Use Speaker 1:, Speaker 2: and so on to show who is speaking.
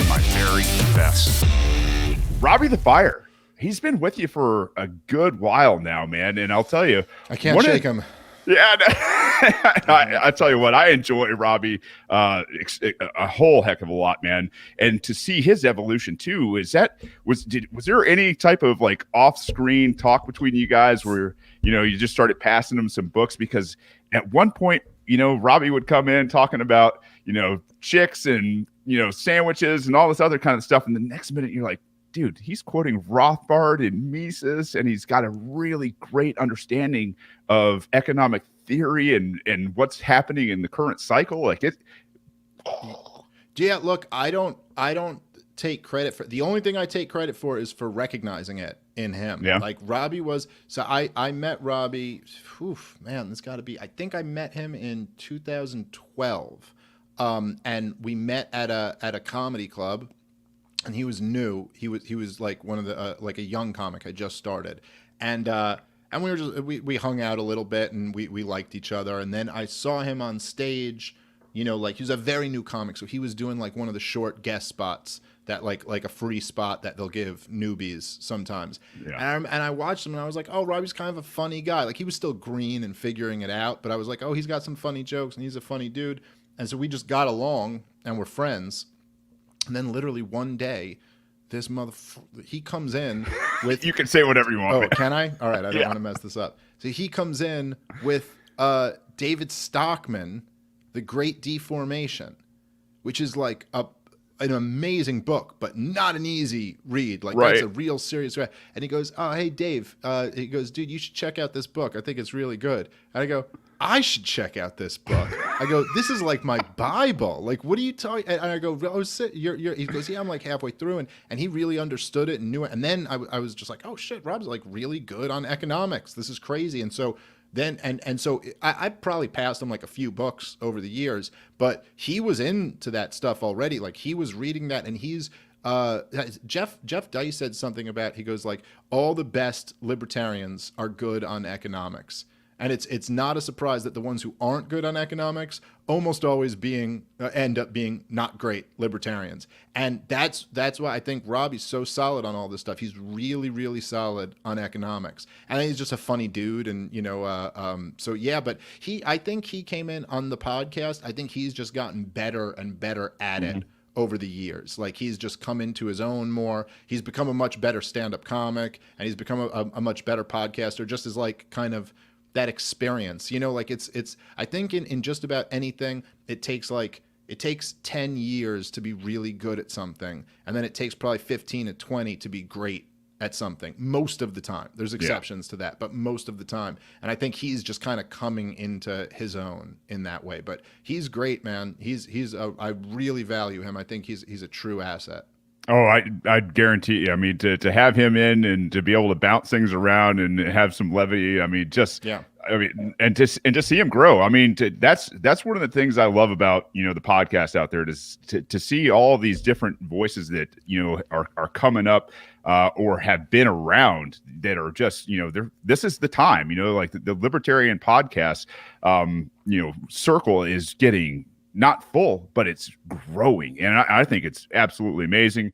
Speaker 1: my very best. Robbie the Fire. He's been with you for a good while now, man. And I'll tell you,
Speaker 2: I can't shake him.
Speaker 1: Yeah, I tell you what, I enjoy Robbie a whole heck of a lot, man. And to see his evolution too, was there any type of like off-screen talk between you guys where you just started passing him some books? Because at one point, Robbie would come in talking about chicks and sandwiches and all this other kind of stuff, and the next minute you're like, dude, he's quoting Rothbard and Mises, and he's got a really great understanding of economic theory and what's happening in the current cycle. Like it.
Speaker 2: Yeah, look, I don't take credit for. The only thing I take credit for is for recognizing it in him.
Speaker 1: Yeah.
Speaker 2: Like Robbie was. So I met Robbie. Man, this got to be. I think I met him in 2012, and we met at a comedy club. And he was new. He was like one of the like a young comic I just started, and we were just we hung out a little bit and we liked each other. And then I saw him on stage, like he was a very new comic, so he was doing like one of the short guest spots that like a free spot that they'll give newbies sometimes.
Speaker 1: Yeah.
Speaker 2: And I watched him and I was like, oh, Robbie's kind of a funny guy. Like he was still green and figuring it out, but I was like, oh, he's got some funny jokes and he's a funny dude. And so we just got along and we're friends. And then literally one day, this he comes in with...
Speaker 1: You can say whatever you want.
Speaker 2: Oh,
Speaker 1: man.
Speaker 2: can I? All right, I don't want to mess this up. So he comes in with David Stockman, The Great Deformation, which is like an amazing book, but not an easy read. Like
Speaker 1: right.
Speaker 2: That's a real serious read. And he goes, oh, hey, Dave. He goes, dude, you should check out this book. I think it's really good. And I go, I should check out this book. I go, this is like my Bible. Like, what are you talking? And I go, oh, he goes, yeah, I'm like halfway through. And he really understood it and knew it. And then I was just like, oh shit, Rob's like really good on economics. This is crazy. And so then, and so I probably passed him like a few books over the years, but he was into that stuff already. Like he was reading that, and he's, Jeff Dice said something about, he goes like, all the best libertarians are good on economics. And it's not a surprise that the ones who aren't good on economics almost always end up being not great libertarians. And that's why I think Robbie's so solid on all this stuff. He's really, really solid on economics. And he's just a funny dude. And, so yeah, but I think he came in on the podcast. I think he's just gotten better and better at it over the years. Like he's just come into his own more. He's become a much better stand-up comic, and he's become a much better podcaster, just as like kind of that experience, like it's I think in just about anything, it takes 10 years to be really good at something, and then it takes probably 15 to 20 to be great at something most of the time. There's exceptions to that, but most of the time. And I think he's just kind of coming into his own in that way. But he's great, man. I really value him. I think he's a true asset.
Speaker 1: Oh, I guarantee you. I mean, to have him in and to be able to bounce things around and have some levity. I mean, and to see him grow. I mean, that's one of the things I love about the podcast out there, to see all these different voices that are coming up or have been around that are just this is the time. Like the Libertarian podcast circle is getting not full, but it's growing, and I think it's absolutely amazing.